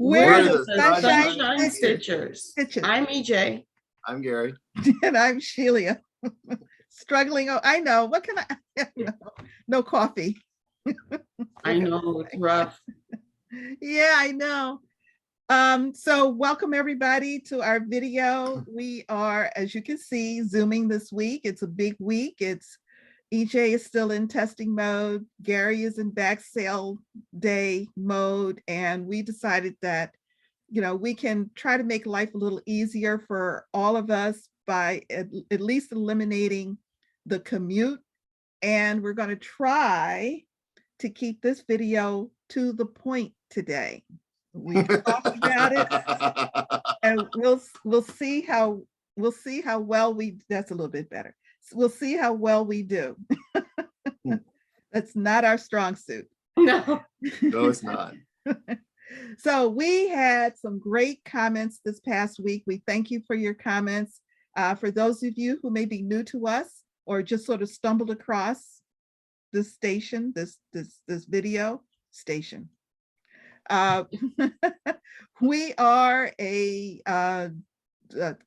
We're We're the Sunshine Sunshine Stitchers. Stitchers. I'm EJ. I'm Gary. And I'm Shelia. Struggling. Oh, I know. What can I? No coffee. I know it's rough. Yeah, I know. So welcome everybody to our video. We are, as you can see, Zooming this week. It's a big week. It's EJ is still in testing mode. Gary is in back sale day mode. And we decided that, you know, we can try to make life a little easier for all of us by at least eliminating the commute. And we're going to try to keep this video to the point today. We talked about it, and we'll see how well we. That's a little bit better. We'll see how well we do. That's not our strong suit. No, No, it's not. So we had some great comments this past week. We thank you for your comments. For those of you who may be new to us or just sort of stumbled across this station, this video station. We are a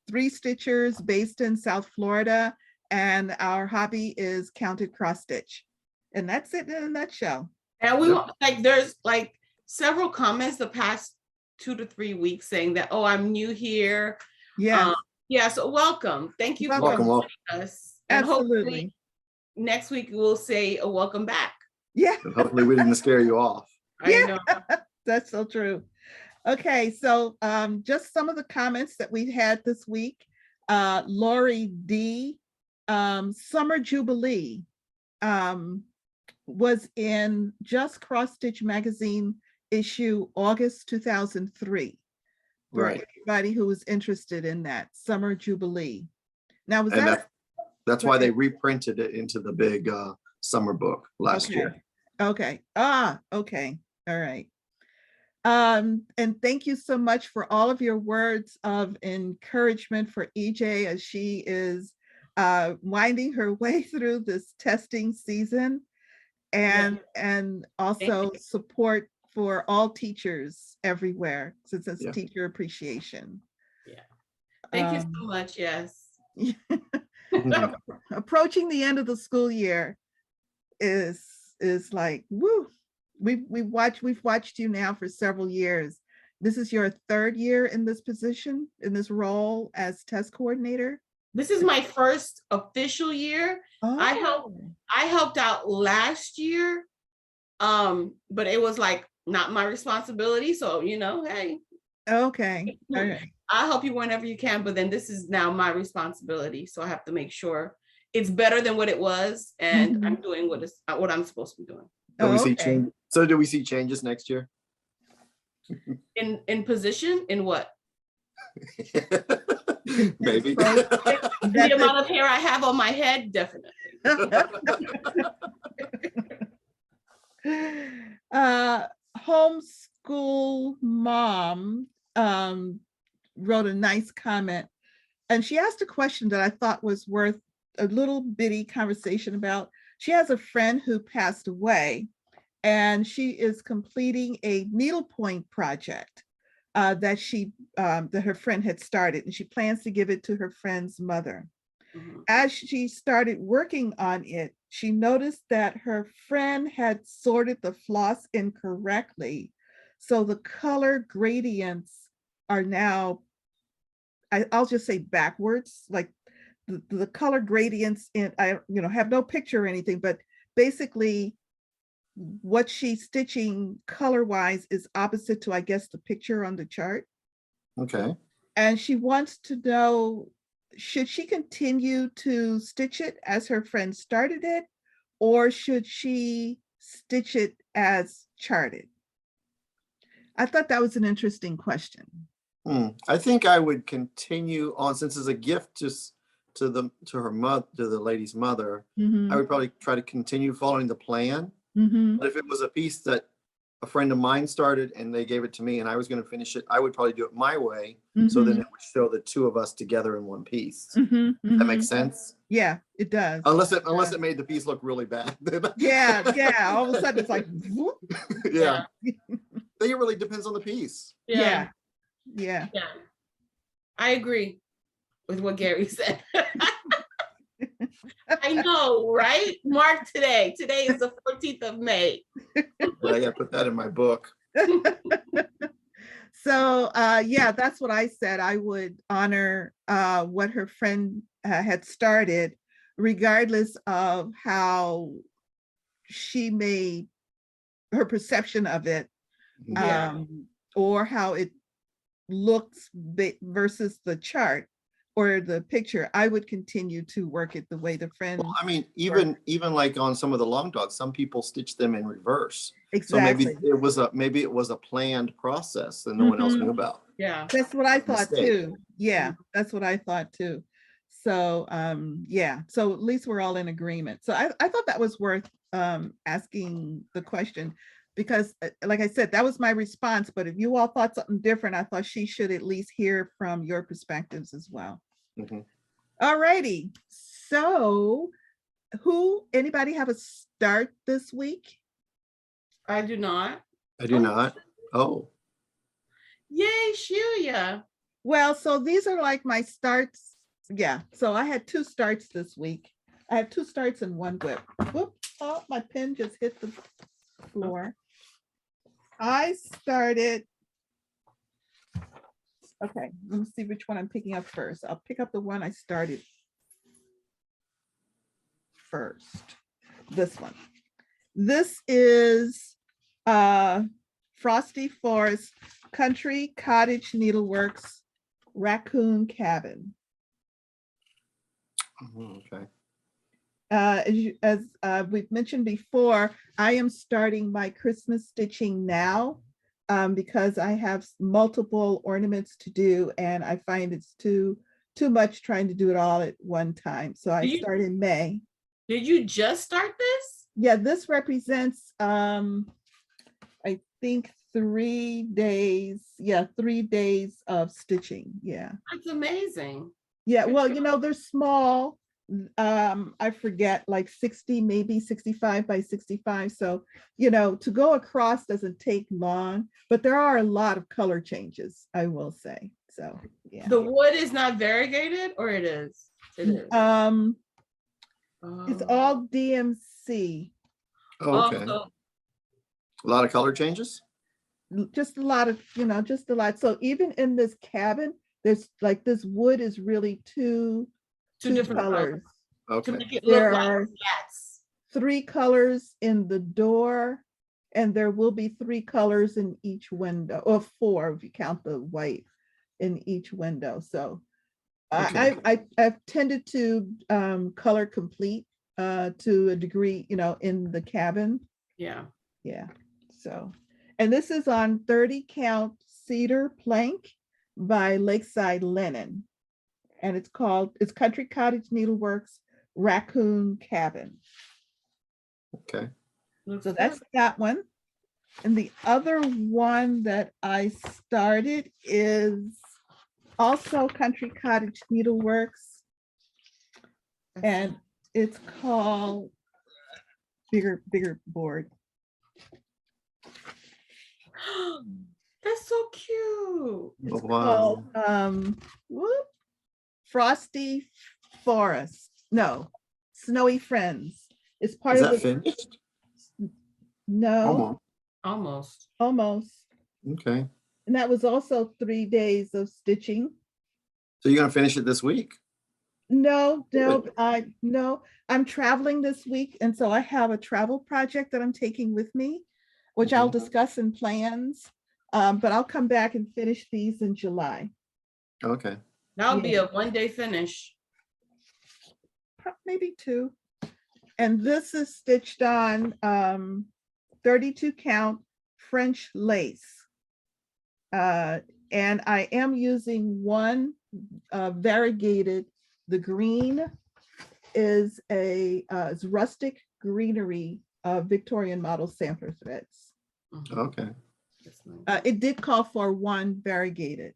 three stitchers based in South Florida, and our hobby is counted cross stitch. And that's it in a nutshell. and we want, like, there's like several comments the past 2 to 3 weeks saying that, oh, I'm new here. Yeah. Yeah, so welcome. Thank you for Welcome. joining us. And Absolutely. hopefully next week we'll say a welcome back. Yeah. And hopefully we didn't scare you off. I know. That's so true. Okay, so just some of the comments that we had this week. Lori D, Summer Jubilee was in Just Cross Stitch magazine issue August 2003. For Right. everybody who was interested in that Summer Jubilee. Now was And that that's why they reprinted it into the big summer book last year. Okay. Okay. All right. And thank you so much for all of your words of encouragement for EJ as she is winding her way through this testing season, and also support for all teachers everywhere, since it's Teacher Appreciation. Yeah. Thank you so much. Yes. Approaching the end of the school year is like, woo. We've watched you now for several years. This is your third year in this position, in this role as test coordinator. This is my first official year. Oh. I helped out last year, but it was like not my responsibility. So, you know, hey. Okay. All right. I'll help you whenever you can, but then this is now my responsibility. So I have to make sure it's better than what it was, and I'm doing what I'm supposed to be doing. So do we see changes next year? In position? In what? Maybe. The amount of hair I have on my head, definitely. Homeschool mom wrote a nice comment, and she asked a question that I thought was worth a little bitty conversation about. She has a friend who passed away, and she is completing a needlepoint project that her friend had started, and she plans to give it to her friend's mother. As she started working on it, she noticed that her friend had sorted the floss incorrectly. So the color gradients are now, I'll just say backwards, like the color gradients in, I have no picture or anything, but basically what she's stitching color-wise is opposite to, I guess, the picture on the chart. Okay. And she wants to know, should she continue to stitch it as her friend started it, or should she stitch it as charted? I thought that was an interesting question. I think I would continue on, since it's a gift to the lady's mother. I would probably try to continue following the plan. But if it was a piece that a friend of mine started and they gave it to me and I was going to finish it, I would probably do it my way. So then it would show the two of us together in one piece. That makes sense? Yeah, it does. Unless it made the piece look really bad. Yeah. All of a sudden it's like, whoop. Yeah. think it really depends on the piece. Yeah. Yeah. I agree with what Gary said. I know, right? Mark today. Today is the 14th of May. But I gotta put that in my book. So yeah, that's what I said. I would honor what her friend had started, regardless of how she made her perception of it, Yeah. or how it looks versus the chart or the picture. I would continue to work it the way the friend. Well, I mean, even like on some of the long dogs, some people stitch them in reverse. Exactly. So maybe it was a planned process that no one else knew about. Yeah. That's what I thought Mistake. too. Yeah, that's what I thought too. So yeah, so at least we're all in agreement. So I thought that was worth asking the question, because like I said, that was my response. But if you all thought something different, I thought she should at least hear from your perspectives as well. Mhm. All righty. So anybody have a start this week? I do not. I do not. Oh, Yay, Shelia. Well, so these are like my starts. Yeah, so I had 2 starts this week. I have 2 starts and 1 whip. Whoop, oh, my pen just hit the floor. I started. Okay, let me see which one I'm picking up first. I'll pick up the one I started first. This one. This is Frosty Forest Country Cottage Needleworks Raccoon Cabin. okay. As we've mentioned before, I am starting my Christmas stitching now because I have multiple ornaments to do, and I find it's too much trying to do it all at one time. So I start in May. Did you just start this? Yeah, this represents I think 3 days. Yeah, 3 days of stitching. Yeah. That's amazing. Yeah, well, they're small. I forget, like 60, maybe 65 by 65. So, to go across doesn't take long, but there are a lot of color changes, I will say. So, yeah. The wood is not variegated, or it is? It is. It's all DMC. Oh, okay. A lot of color changes? Just a lot of, just a lot. So even in this cabin, there's like, this wood is really two different colors. Okay. To make it look There like are flats. 3 colors in the door, and there will be 3 colors in each window, or 4 if you count the white in each window. So Okay. I've tended to color complete to a degree, in the cabin. Yeah. Yeah. So, and this is on 30 count cedar plank by Lakeside Linen. And it's Country Cottage Needleworks Raccoon Cabin. Okay. So that's that one. And the other one that I started is also Country Cottage Needleworks. And it's called bigger board. That's so cute. It's Oh, wow. called Frosty Forest. No, Snowy Friends. It's part Is of that the finished? No, Almost. Almost. Okay. and that was also 3 days of stitching. So you're gonna finish it this week? No, Good. I'm traveling this week, and so I have a travel project that I'm taking with me, which I'll discuss in plans. But I'll come back and finish these in July. Okay. That'll be a one-day finish. Maybe 2. And this is stitched on 32 count French lace. And I am using one variegated. The green is is rustic greenery Victorian model sampler threads. Okay. It did call for 1 variegated.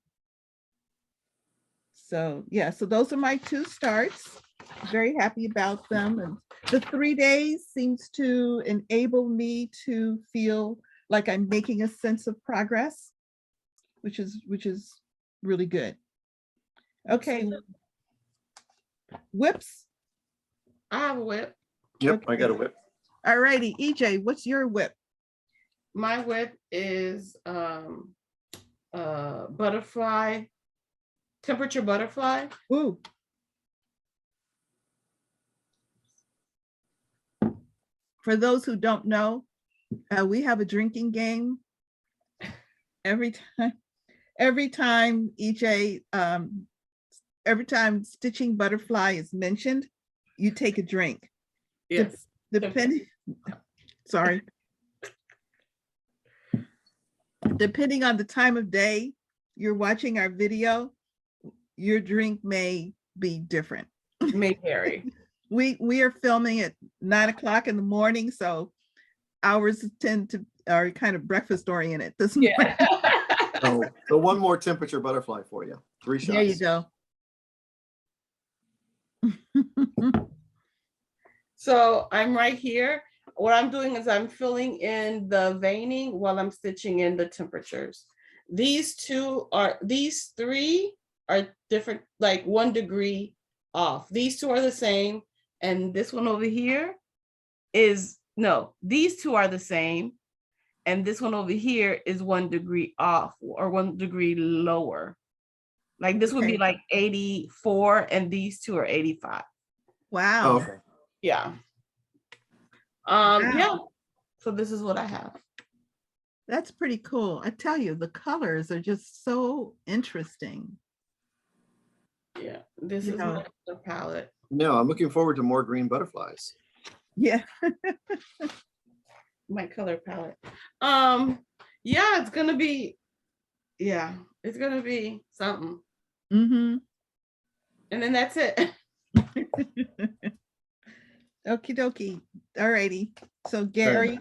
So yeah, so those are my 2 starts. Very happy about them. And the 3 days seems to enable me to feel like I'm making a sense of progress, which is really good. Okay. Whips. I have a whip. Yep, I Okay. got a whip. All righty, EJ, what's your whip? My whip is butterfly, temperature butterfly. Ooh. For those who don't know, we have a drinking game. Every time EJ, every time stitching butterfly is mentioned, you take a drink. Yes. Depending, sorry. Depending on the time of day you're watching our video, your drink may be different. May vary. We are filming at 9 o'clock in the morning, so hours are kind of breakfast oriented this morning. Oh, so one more temperature butterfly for you. 3 shots. There you go. So I'm right here. What I'm doing is I'm filling in the veining while I'm stitching in the temperatures. These three are different, like 1 degree off. These two are the same. And this one over here is, no, these two are the same. And this one over here is 1 degree off or 1 degree lower. Like this would be Okay. like 84 and these two are 85. Wow. Oh, okay. Yeah. Wow. Yeah. So this is what I have. That's pretty cool. I tell you, the colors are just so interesting. Yeah. This You is know. my palette. No, I'm looking forward to more green butterflies. Yeah. My color palette. Yeah, it's gonna be something. Mm-hmm. And then that's it. Okie dokie. All righty. So Gary.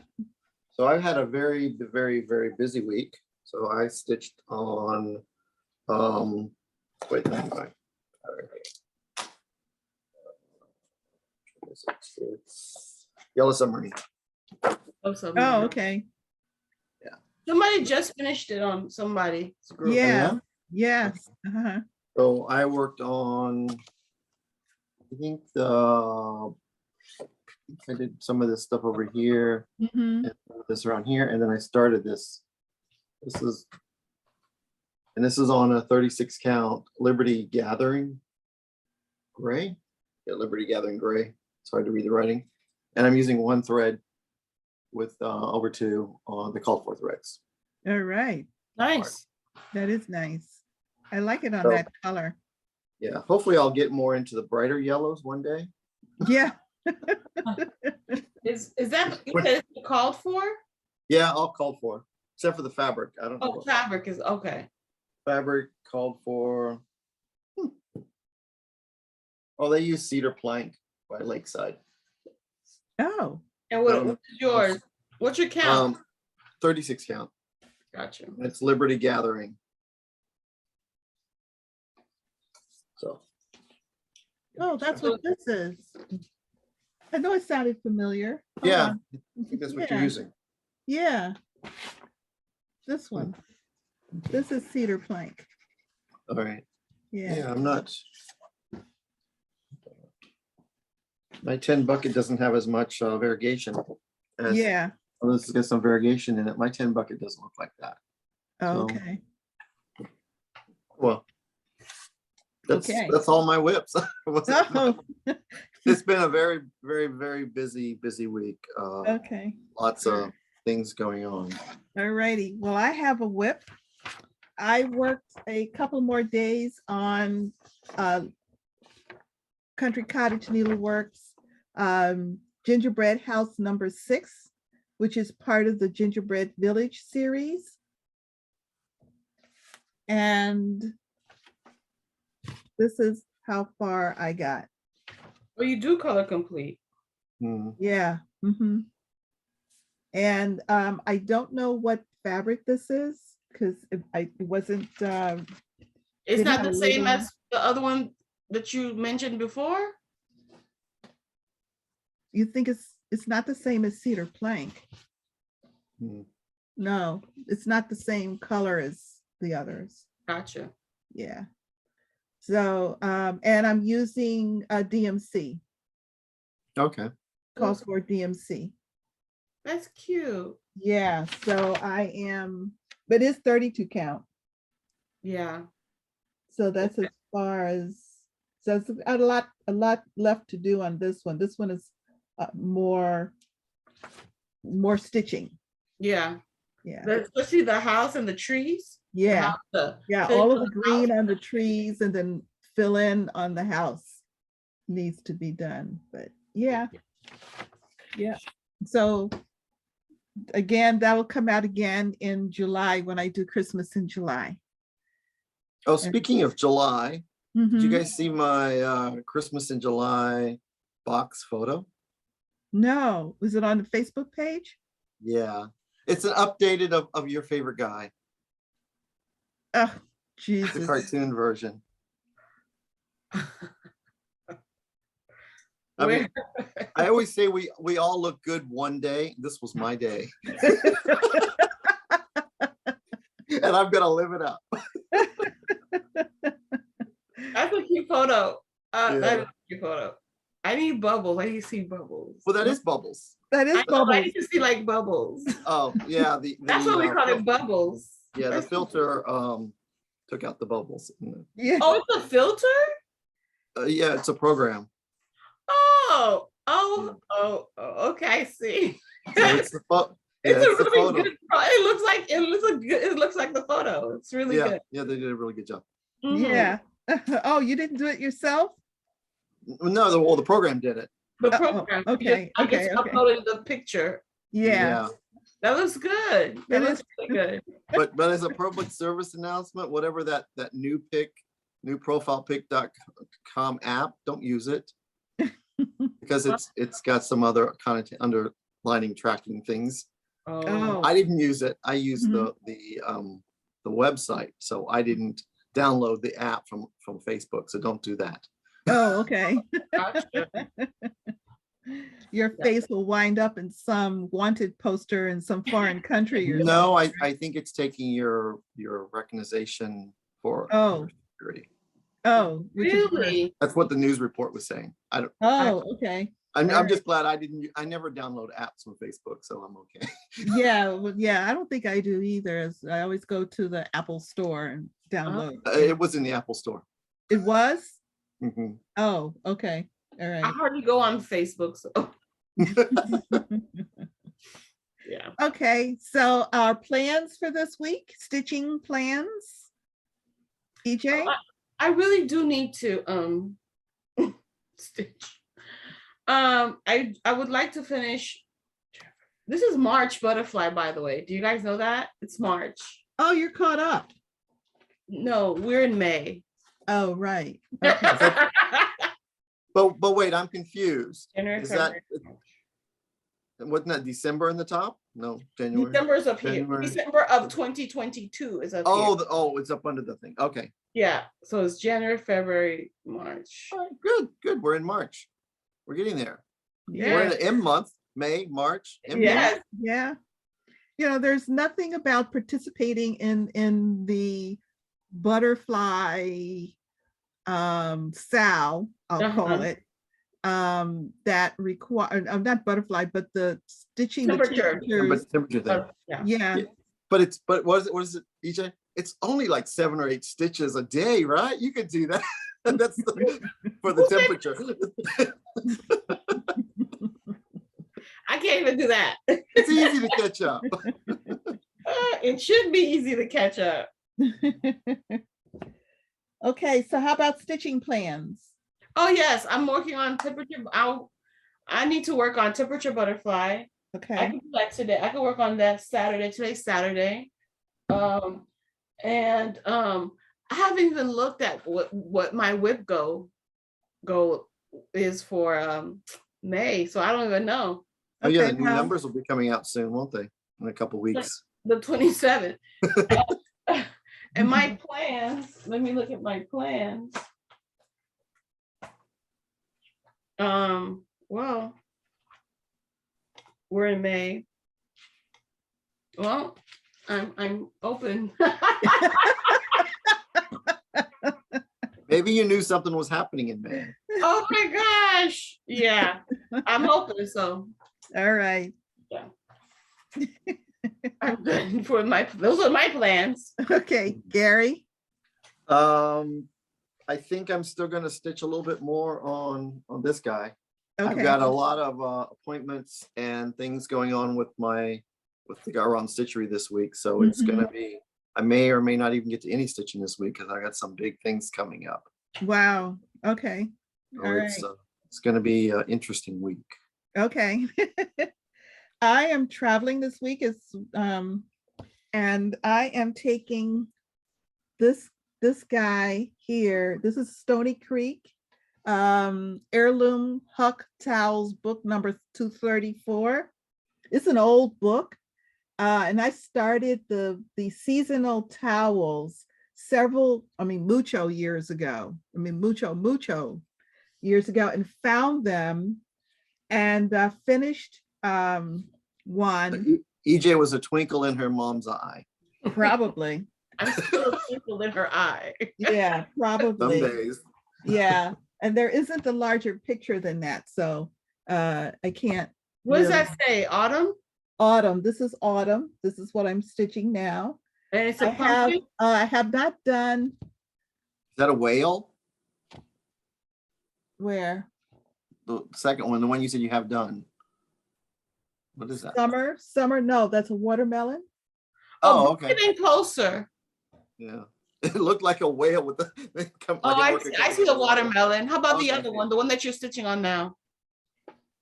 So I've had a very, very, very busy week. So I stitched on, wait, let me find. It's Yellow Submarine. Oh, okay. Somebody just finished it on somebody's group. Yeah. Yes. Uh-huh. So I worked on, I think I did some of this stuff over here, Mm-hmm. and this around here, and then I started this. This is on a 36 count Liberty Gathering gray. Yeah, Liberty Gathering gray. It's hard to read the writing. And I'm using 1 thread with over 2 on the called for threads. All right. Nice. That is nice. I like it on So- that color. Yeah, hopefully I'll get more into the brighter yellows one day. Yeah. Is that because it's called for? Yeah, all called for, except for the fabric. I don't know. Oh, what fabric is okay. fabric called for. Oh, they use cedar plank by Lakeside. Oh. And what is yours? What's your count? 36 count. Gotcha. It's Liberty Gathering. So. Oh, that's what this is. I know it sounded familiar. Hold Yeah, on. I think that's what Yeah. you're using. Yeah. This one. This is cedar plank. All right. Yeah. Yeah, I'm not. My 10 bucket doesn't have as much variegation as. Yeah. Well, this has got some variegation in it. My 10 bucket doesn't look like that. So- Okay. Well, Okay. that's all my whips. Oh, It's been a very, very, very busy week. okay. Lots of things going on. All righty. Well, I have a whip. I worked a couple more days on Country Cottage Needleworks Gingerbread House number 6, which is part of the Gingerbread Village series. And this is how far I got. Well, you do color complete. Hmm. Yeah. Mm-hmm. And I don't know what fabric this is because it wasn't. It's Didn't not have the a same label. as the other one that you mentioned before. You think it's not the same as cedar plank? Hmm. no, it's not the same color as the others. Gotcha. Yeah. So, and I'm using a DMC, Okay. calls for DMC. That's cute. Yeah, so I am, but it's 32 count. Yeah. So that's as far as, so it's a lot left to do on this one. This one is more stitching. Yeah. Yeah. Especially the house and the trees. Yeah. Yeah. fill All in of the the green house. on the trees and then fill in on the house needs to be done. But yeah. Yeah. So again, that will come out again in July when I do Christmas in July. Oh, speaking of July, did you Mhm. guys see my Christmas in July box photo? No, was it on the Facebook page? Yeah. It's an updated of your favorite guy, Oh, the Jesus. cartoon version. I mean, I always say we all look good one day. This was my day. And I'm gonna live it up. That's a cute photo. Yeah. That's a cute photo. I need bubbles. I need to see bubbles. Well, that is Bubbles. That is I Bubbles. need to see like bubbles. Oh, yeah. That's what we call it, fil- bubbles. Yeah, the filter took out the bubbles. Yeah. Oh, it's a filter? Yeah, it's a program. Okay, I see. So it's the It's yeah, a it's the really photo. good. It looks like the photo. It's really Yeah, good. yeah, they did a really good job. Mhm. Yeah. Oh, you didn't do it yourself? No, the program did it. The Oh, program. okay, I just okay. uploaded the picture. Yeah. That looks good. That It looks is. really good. But as a public service announcement, whatever that new profilepic.com app, don't use it. Because it's got some other kind of underlining tracking things. Oh. I didn't use it. I used Mhm. the website, so I didn't download the app from Facebook. So don't do that. Oh, okay. Gotcha. Your face will wind up in some wanted poster in some foreign country or No, something. I think it's taking your recognition for Oh. security. Oh, which is worse. Really? That's what the news report was saying. Oh, okay. I'm All just glad I never download apps from Facebook, so I'm okay. Yeah, well, yeah, I don't think I do either. I always go to the Apple store and download. It was in the Apple store. It was? Mhm. Oh, okay. All I right. hardly go on Facebook, so yeah. Okay, so our plans for this week, stitching plans. EJ? I really do need to stitch. I would like to finish. This is March butterfly, by the way. Do you guys know that? It's March. Oh, you're caught up. No, we're in May. Oh, right. Okay. But wait, I'm confused. January, Is that February, wasn't that December in the top? No, January. December's up here. January. December of 2022 is up Oh, here. it's up under the thing. Okay. Yeah. So it's January, February, March. All right, good. We're in March. We're getting there. Yeah. We're in the M month, May, March. M month. Yes. Yeah. You know, there's nothing about participating in the butterfly SAL, I'll call it, that require, not butterfly, but the stitching the Temperature. temperatures. Temperature thing. Yeah. Yeah. But what is it, EJ? It's only like 7 or 8 stitches a day, right? You could do that. That's for the temperature. I can't even do that. It's easy to catch up. It should be easy to catch up. Okay, so how about stitching plans? Oh yes, I'm working on temperature. I need to work on temperature butterfly. I Okay. can do that today. I can work on that Saturday. Today's Saturday. I haven't even looked at what my whip goal is for May, so I don't even know. Oh yeah, Okay, the new well- numbers will be coming out soon, won't they? In a couple weeks. The 27th. And my plans, let me look at my plans. Well, we're in May. Well, I'm open. Maybe you knew something was happening in May. Oh my gosh. Yeah, I'm open. So All right. yeah, I'm good for those are my plans. Okay, Gary. I think I'm still gonna stitch a little bit more on this guy. I've Okay. got a lot of appointments and things going on with the GaRon stitchery this week, so it's gonna be, I may or may not even get to any stitching this week because I got some big things coming up. Wow. Okay. So All right. it's gonna be an interesting week. Okay. I am traveling this week. And I am taking this guy here. This is Stony Creek, Heirloom Huck Towels, book number 234. It's an old book. And I started the seasonal towels mucho years ago. Mucho years ago, and found them and finished one. EJ was a twinkle in her mom's eye. Probably. I'm still a twinkle in her eye. Yeah, probably. Some days. Yeah, and there isn't a larger picture than that, so I can't. What does that say? Autumn? Autumn. This is autumn. This is what I'm stitching now. And it's a pumpkin? I have not done. Is that a whale? Where? The second one, the one you said you have done. What is that? Summer. No, that's a watermelon. Oh, okay. Getting closer. Yeah, it looked like a whale with the. I see the watermelon. How about the Okay. other one, the one that you're stitching on now?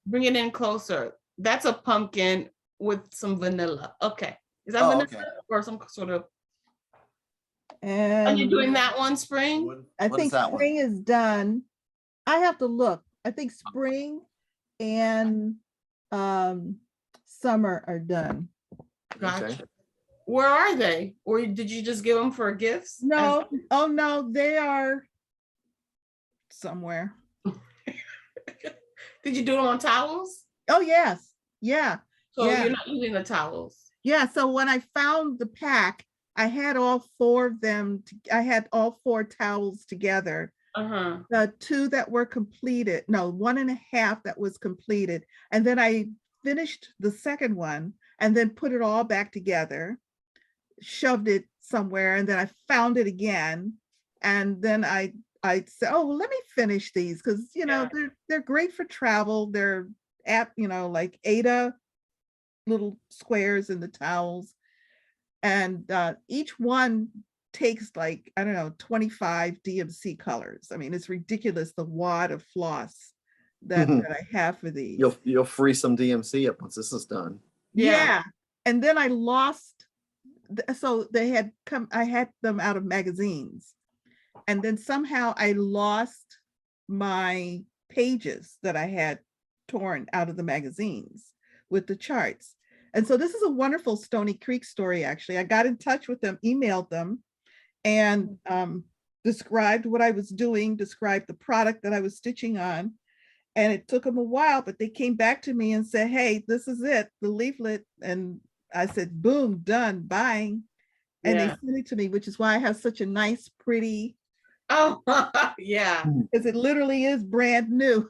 Bring it in closer. That's a pumpkin with some vanilla. Okay. Is that vanilla or some sort of? And Are you doing that one, Spring? I think spring is done. I have to look. I think spring and summer are done. Gotcha. Okay. Where are they? Or did you just give them for gifts? No. Oh no, they are somewhere. Did you do them on towels? Oh yes. Yeah. So Yeah. you're not using the towels. Yeah. So when I found the pack, I had all four of them. I had all four towels together. The two that were completed, no, 1.5 that was completed. And then I finished the second one and then put it all back together, shoved it somewhere, and then I found it again. And then I said, oh, well, let me finish these because they're great for travel. They're like Ada little squares in the towels. And each one takes like, I don't know, 25 DMC colors. I mean, it's ridiculous, the wad of floss that I have for these. You'll free some DMC up once this is done. Yeah. And then I lost, so they had come, I had them out of magazines. And then somehow I lost my pages that I had torn out of the magazines with the charts. And so this is a wonderful Stony Creek story, actually. I got in touch with them, emailed them, and described what I was doing, described the product that I was stitching on. And it took them a while, but they came back to me and said, hey, this is it, the leaflet. And I said, boom, done, buying. And they sent it to me, which is why I have such a nice, pretty. Oh, yeah. Because it literally is brand new.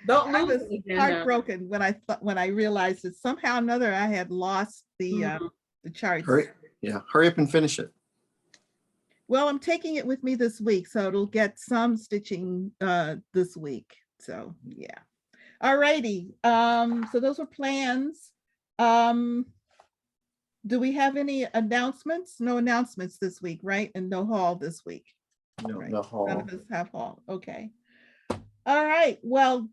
Don't I lose was it again, heartbroken when I realized that somehow or another I had lost the charts. Hurry up and finish it. Well, I'm taking it with me this week, so it'll get some stitching this week. So yeah. All righty. So those were plans. Do we have any announcements? No announcements this week, right? And no haul this week. No, right? no haul. None of us have haul. Okay. All right. Well,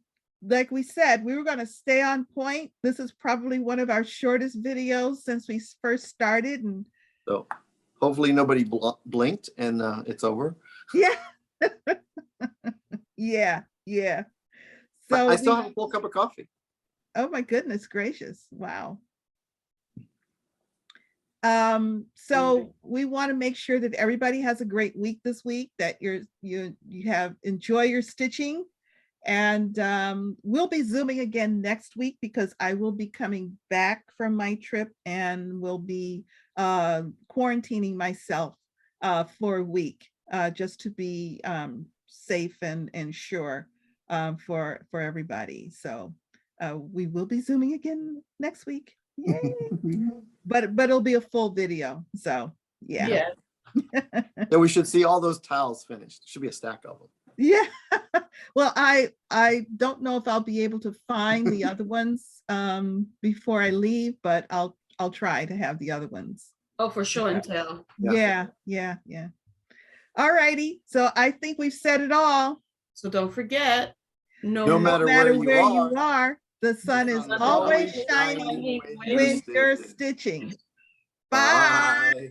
like we said, we were going to stay on point. This is probably one of our shortest videos since we first started. And so hopefully nobody blinked and it's over. Yeah. Yeah. So I still have a full cup of coffee. Oh my goodness gracious. Wow. So we want to make sure that everybody has a great week this week, that you have enjoy your stitching, And we'll be Zooming again next week because I will be coming back from my trip and will be quarantining myself for a week just to be safe and sure for everybody. So we will be Zooming again next week. Yay! but it'll be a full video. So yeah. Yeah, we should see all those tiles finished. Should be a stack of them. Yeah. Well, I don't know if I'll be able to find the other ones before I leave, but I'll try to have the other ones. Oh, for sure and tell. Yeah. All righty. So I think we've said it all. So don't forget, No matter where you are, the sun is always shining when you're stitching. Bye.